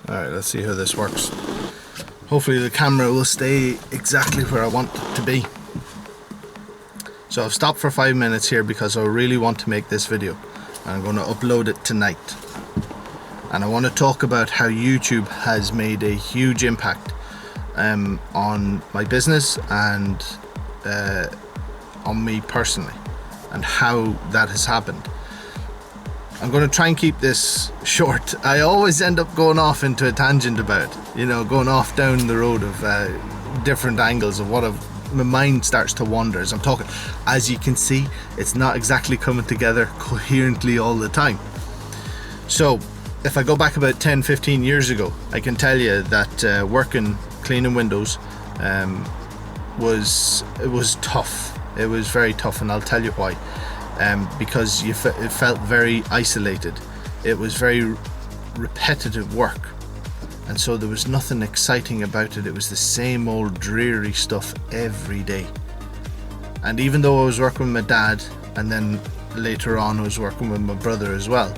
Alright, let's see how this works. Hopefully the camera will stay exactly where I want it to be. So I've stopped for 5 minutes here because I really want to make this video. And I'm going to upload it tonight. And I want to talk about how YouTube has made a huge impact on my business and on me personally, and how that has happened. I'm going to try and keep this short. I always end up going off into a tangent about it, you know, going off down the road of different angles of what my mind starts to wander as I'm talking. As you can see, it's not exactly coming together coherently all the time. So if I go back about 10-15 years ago, I can tell you that working cleaning windows was tough. It was very tough, and I'll tell you why. Because it felt very isolated. It was very repetitive work, and so there was nothing exciting about it. It was the same old dreary stuff every day. And even though I was working with my dad, and then later on I was working with my brother as well,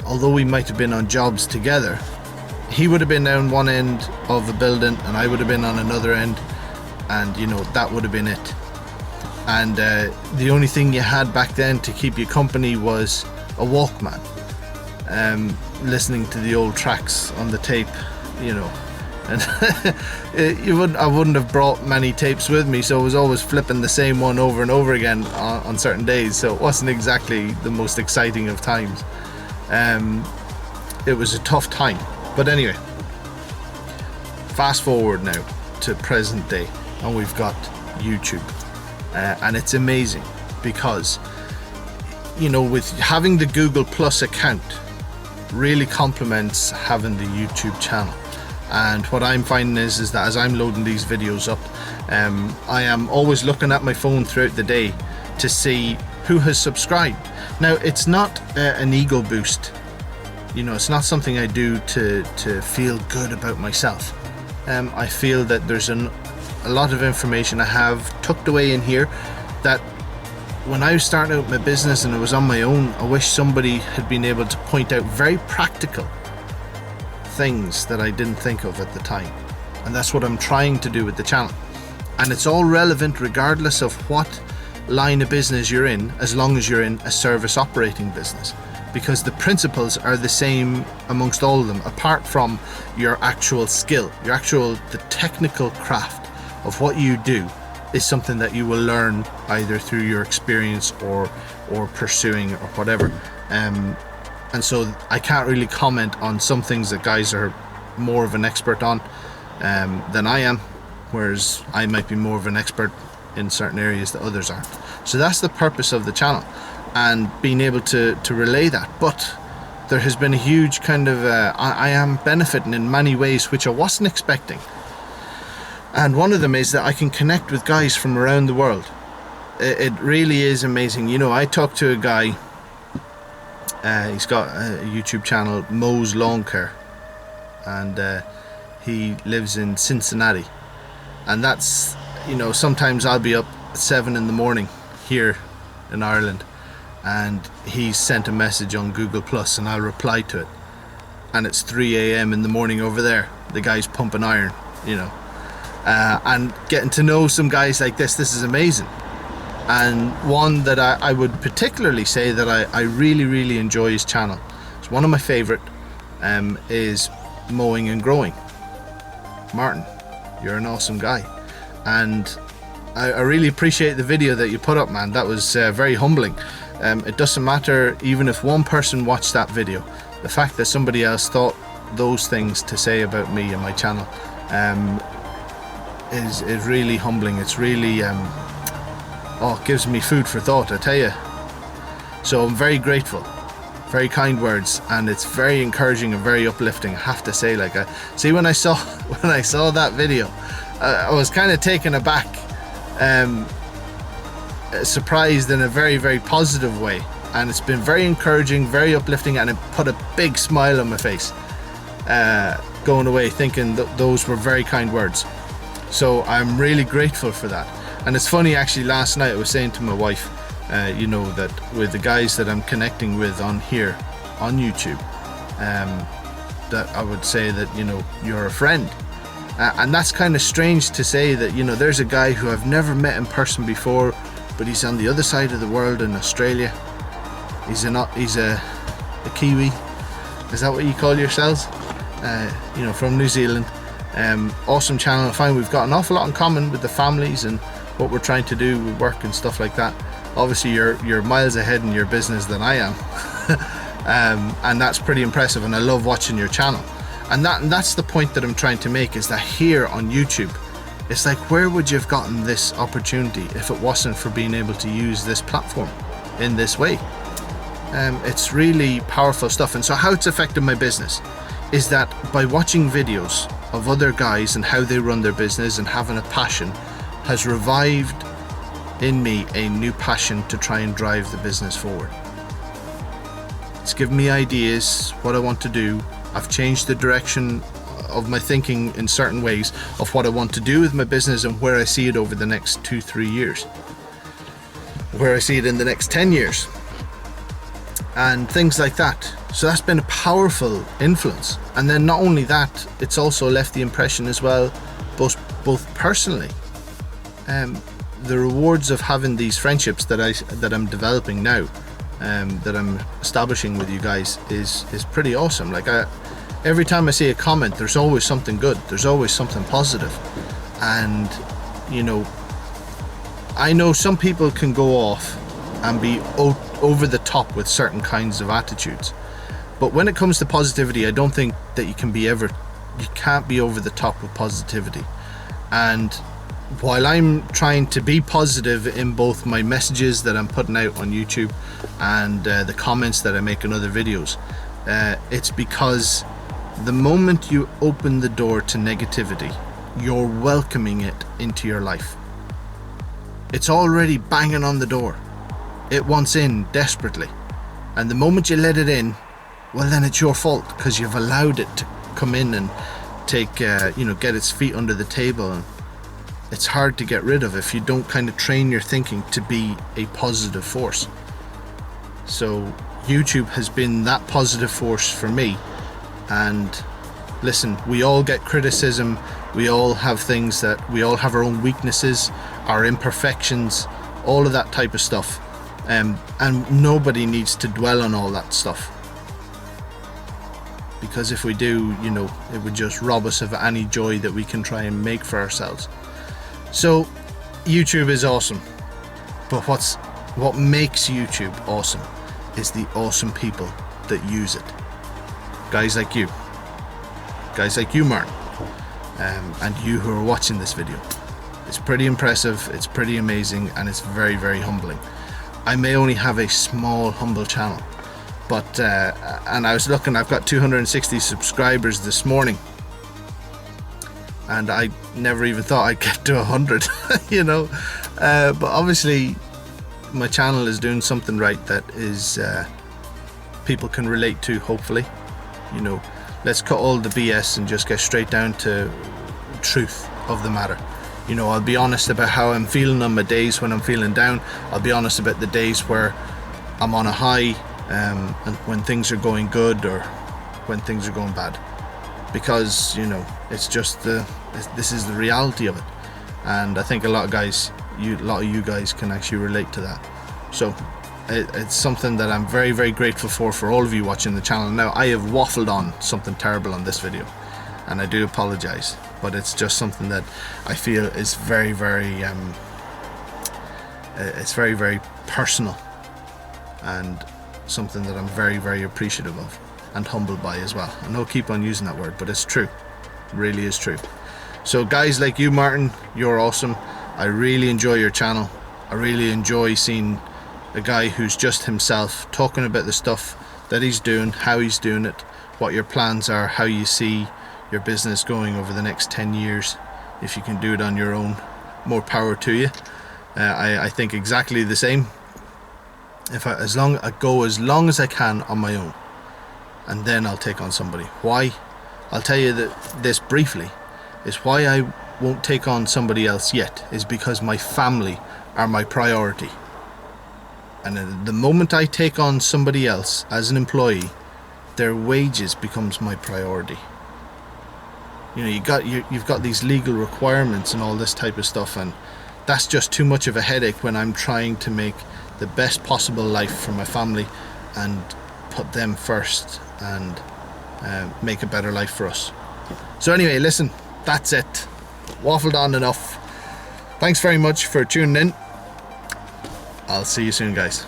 although we might have been on jobs together, he would have been down one end of a building and I would have been on another end, and you know, that would have been it. And the only thing you had back then to keep you company was a Walkman, listening to the old tracks on the tape, you know. And I wouldn't have brought many tapes with me, so I was always flipping the same one over and over again on certain days, so it wasn't exactly the most exciting of times. It was a tough time. But anyway, fast forward now to present day, and we've got YouTube. And it's amazing because, you know, with having the Google Plus account really complements having the YouTube channel. And what I'm finding is that as I'm loading these videos up, I am always looking at my phone throughout the day to see who has subscribed. Now, it's not an ego boost, you know, it's not something I do to feel good about myself. I feel that there's a lot of information I have tucked away in here that when I was starting out my business and I was on my own, I wish somebody had been able to point out very practical things that I didn't think of at the time. And that's what I'm trying to do with the channel. And it's all relevant regardless of what line of business you're in, as long as you're in a service operating business, because the principles are the same amongst all of them, apart from your actual skill, the technical craft of what you do is something that you will learn either through your experience or pursuing or whatever. And so I can't really comment on some things that guys are more of an expert on than I am, whereas I might be more of an expert in certain areas that others aren't. So that's the purpose of the channel, and being able to relay that. But there has been a huge kind of I am benefiting in many ways which I wasn't expecting. And one of them is that I can connect with guys from around the world. It really is amazing. You know, I talked to a guy, he's got a YouTube channel, Mo's Lawn Care, and he lives in Cincinnati. And that's, you know, sometimes I'll be up at 7 in the morning here in Ireland, and he sent a message on Google Plus and I'll reply to it. And it's 3 a.m. in the morning over there. The guy's pumping iron, you know. And getting to know some guys like this is amazing. And one that I would particularly say that I really, really enjoy his channel. It's one of my favorite, is Mowing and Growing. Martin, you're an awesome guy. And I really appreciate the video that you put up, man. That was very humbling. It doesn't matter even if one person watched that video. The fact that somebody else thought those things to say about me and my channel is really humbling. It's really it gives me food for thought, I tell you. So I'm very grateful, very kind words, and it's very encouraging and very uplifting, I have to say. Like, see, when I saw that video, I was kind of taken aback, surprised in a very, very positive way, and it's been very encouraging, very uplifting, and it put a big smile on my face, going away thinking that those were very kind words. So I'm really grateful for that. And it's funny, actually, last night I was saying to my wife, you know, that with the guys that I'm connecting with on here on YouTube, that I would say that, you know, you're a friend. And that's kind of strange to say that, you know, there's a guy who I've never met in person before, but he's on the other side of the world in Australia. He's a Kiwi. Is that what you call yourselves? You know, from New Zealand. Awesome channel. I find we've got an awful lot in common with the families and what we're trying to do with work and stuff like that. Obviously you're miles ahead in your business than I am. And that's pretty impressive, and I love watching your channel. And that's the point that I'm trying to make, is that here on YouTube, it's like, where would you have gotten this opportunity if it wasn't for being able to use this platform in this way? It's really powerful stuff. And so how it's affected my business is that by watching videos of other guys and how they run their business and having a passion has revived in me a new passion to try and drive the business forward. It's given me ideas, what I want to do. I've changed the direction of my thinking in certain ways of what I want to do with my business and where I see it over the next 2-3 years, where I see it in the next 10 years, and things like that. So that's been a powerful influence. And then not only that, it's also left the impression as well, both personally. The rewards of having these friendships that I'm developing now, that I'm establishing with you guys is pretty awesome. Like, every time I see a comment, there's always something good, there's always something positive. And you know, I know some people can go off and be over the top with certain kinds of attitudes, but when it comes to positivity, I don't think that you can't be over the top with positivity. And while I'm trying to be positive in both my messages that I'm putting out on YouTube and the comments that I make in other videos, it's because the moment you open the door to negativity, you're welcoming it into your life. It's already banging on the door. It wants in desperately. And the moment you let it in, well, then it's your fault, because you've allowed it to come in and take, get its feet under the table. And it's hard to get rid of if you don't kind of train your thinking to be a positive force. So YouTube has been that positive force for me. And listen, we all get criticism, we all have things we all have our own weaknesses, our imperfections, all of that type of stuff, and nobody needs to dwell on all that stuff, because if we do, you know, it would just rob us of any joy that we can try and make for ourselves. So YouTube is awesome, but what makes YouTube awesome is the awesome people that use it. Guys like you, Martin, and you who are watching this video. It's pretty impressive, it's pretty amazing, and it's very, very humbling. I may only have a small, humble channel, but and I was looking, I've got 260 subscribers this morning, and I never even thought I'd get to 100, you know. But obviously my channel is doing something right that is people can relate to, hopefully. You know, let's cut all the BS and just get straight down to truth of the matter. You know, I'll be honest about how I'm feeling on my days when I'm feeling down. I'll be honest about the days where I'm on a high, and when things are going good or when things are going bad, because, you know, it's just this is the reality of it. And I think a lot of you guys can actually relate to that. So it's something that I'm very, very grateful for all of you watching the channel. Now, I have waffled on something terrible on this video, and I do apologize, but it's just something that I feel is very, very it's very, very personal, and something that I'm very, very appreciative of and humbled by as well. I know I keep on using that word, but it's true. It really is true. So guys like you, Martin, you're awesome. I really enjoy your channel. I really enjoy seeing a guy who's just himself, talking about the stuff that he's doing, how he's doing it, what your plans are, how you see your business going over the next 10 years. If you can do it on your own, more power to you. I think exactly the same. As long as I can on my own, and then I'll take on somebody. Why? I'll tell you this briefly, is why I won't take on somebody else yet, is because my family are my priority. And the moment I take on somebody else as an employee, their wages becomes my priority. You know, you've got these legal requirements and all this type of stuff, and that's just too much of a headache when I'm trying to make the best possible life for my family and put them first and make a better life for us. So anyway, listen, that's it. Waffled on enough. Thanks very much for tuning in. I'll see you soon, guys.